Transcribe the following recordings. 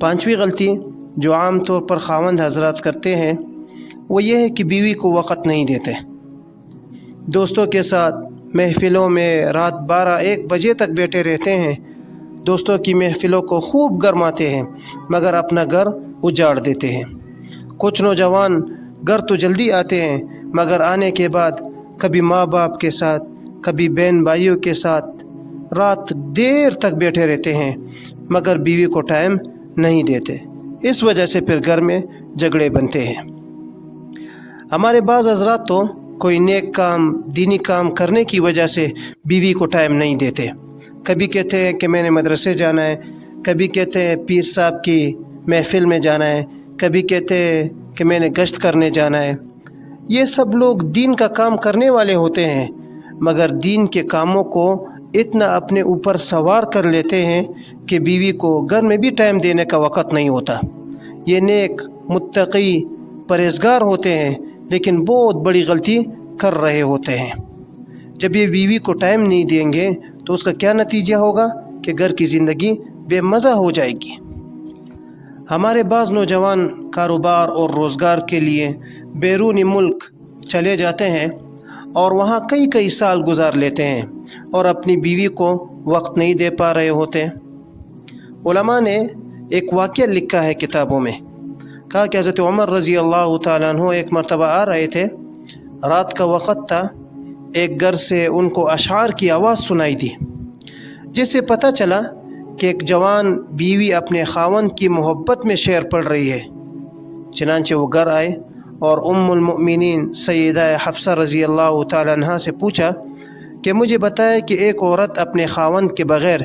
पांचवी गलती जो आम तौर पर खावंद हजरात करते हैं वो ये है कि बीवी को वक़्त नहीं देते। दोस्तों के साथ महफ़िलों में रात 12-1 बजे तक बैठे रहते हैं, दोस्तों की महफ़िलों को खूब गरमाते हैं मगर अपना घर उजाड़ देते हैं। कुछ नौजवान घर तो जल्दी आते हैं मगर आने के बाद कभी माँ बाप के साथ, कभी बहन भाइयों के साथ रात देर तक बैठे रहते हैं मगर बीवी को टाइम नहीं देते। इस वजह से फिर घर में झगड़े बनते हैं। हमारे बाज़ हज़रात तो कोई नेक काम, दीनी काम करने की वजह से बीवी को टाइम नहीं देते। कभी कहते हैं कि मैंने मदरसे जाना है, कभी कहते हैं पीर साहब की महफ़िल में जाना है, कभी कहते हैं कि मैंने गश्त करने जाना है। ये सब लोग दीन का काम करने वाले होते हैं मगर दीन के कामों को इतना अपने ऊपर सवार कर लेते हैं कि बीवी को घर में भी टाइम देने का वक़्त नहीं होता। ये नेक, मुत्तकी, परहेज़गार होते हैं लेकिन बहुत बड़ी गलती कर रहे होते हैं। जब ये बीवी को टाइम नहीं देंगे तो उसका क्या नतीजा होगा कि घर की ज़िंदगी बेमज़ा हो जाएगी। हमारे बाज़ नौजवान कारोबार और रोज़गार के लिए बैरूनी मुल्क चले जाते हैं और वहाँ कई साल गुजार लेते हैं और अपनी बीवी को वक्त नहीं दे पा रहे होते। उलमा ने एक वाक़या लिखा है किताबों में, कहा कि हज़रत उमर रज़ी अल्लाह तआला अन्हु एक मरतबा आ रहे थे, रात का वक़्त था, एक घर से उनको अशार की आवाज़ सुनाई दी जिससे पता चला कि एक जवान बीवी अपने खावंद की मोहब्बत में शेर पढ़ रही है। चनांचे वो घर आए और उम्मुल मुमिनीन सैयदा हफ्सा रज़ी अल्लाह तआला अन्हा से पूछा कि मुझे बताए कि एक औरत अपने खावंद के बग़ैर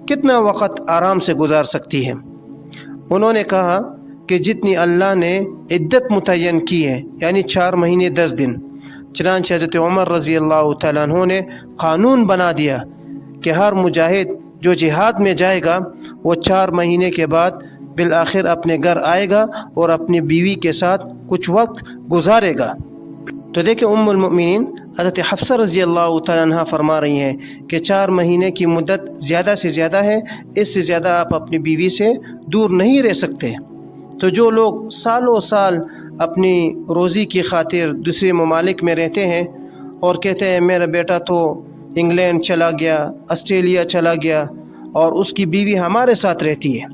कितना वक़्त आराम से गुजार सकती है। उन्होंने कहा कि जितनी अल्लाह ने इद्दत मुतय्यन की है, यानी 4 महीने 10 दिन। चनांचे हज़रत उमर रज़ी अल्लाह तआला अन्हु ने क़ानून बना दिया कि हर मुजाहिद जो जिहाद में जाएगा वो 4 महीने के बाद बिल आखिर अपने घर आएगा और अपनी बीवी के साथ कुछ वक्त गुजारेगा। तो देखिए उम्मुल मुमिनीन हज़रत हफ्सा रज़ी अल्लाह तआला अन्हा फरमा रही हैं कि 4 महीने की मुद्दत ज़्यादा से ज़्यादा है, इससे ज़्यादा आप अपनी बीवी से दूर नहीं रह सकते। तो जो लोग सालों साल अपनी रोज़ी की खातिर दूसरे ममालिक में रहते हैं और कहते हैं मेरा बेटा तो इंग्लैंड चला गया, ऑस्ट्रेलिया चला गया और उसकी बीवी हमारे साथ रहती है।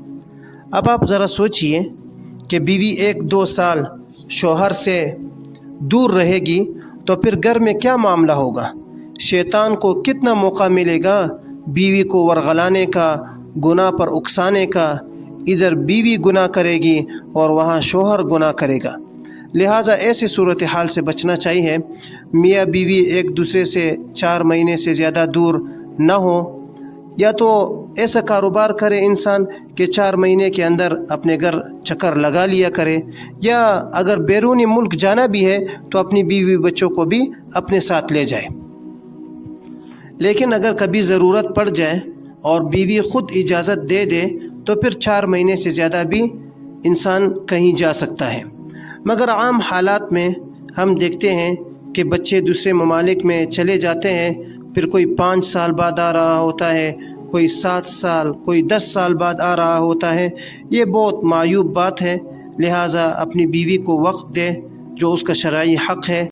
अब आप ज़रा सोचिए कि बीवी 1-2 साल शौहर से दूर रहेगी तो फिर घर में क्या मामला होगा। शैतान को कितना मौका मिलेगा बीवी को वरगलाने का, गुनाह पर उकसाने का। इधर बीवी गुनाह करेगी और वहाँ शौहर गुनाह करेगा। लिहाजा ऐसी सूरत हाल से बचना चाहिए। मियाँ बीवी एक दूसरे से 4 महीने से ज़्यादा दूर न हो, या तो ऐसा कारोबार करे इंसान कि 4 महीने के अंदर अपने घर चक्कर लगा लिया करे, या अगर बैरूनी मुल्क जाना भी है तो अपनी बीवी बच्चों को भी अपने साथ ले जाए। लेकिन अगर कभी ज़रूरत पड़ जाए और बीवी ख़ुद इजाज़त दे दे तो फिर 4 महीने से ज़्यादा भी इंसान कहीं जा सकता है। मगर आम हालात में हम देखते हैं कि बच्चे दूसरे ममालिक में चले जाते हैं, फिर कोई 5 साल बाद आ रहा होता है, कोई 7 साल, कोई 10 साल बाद आ रहा होता है। ये बहुत मायूब बात है। लिहाजा अपनी बीवी को वक्त दे जो उसका शरई हक़ है।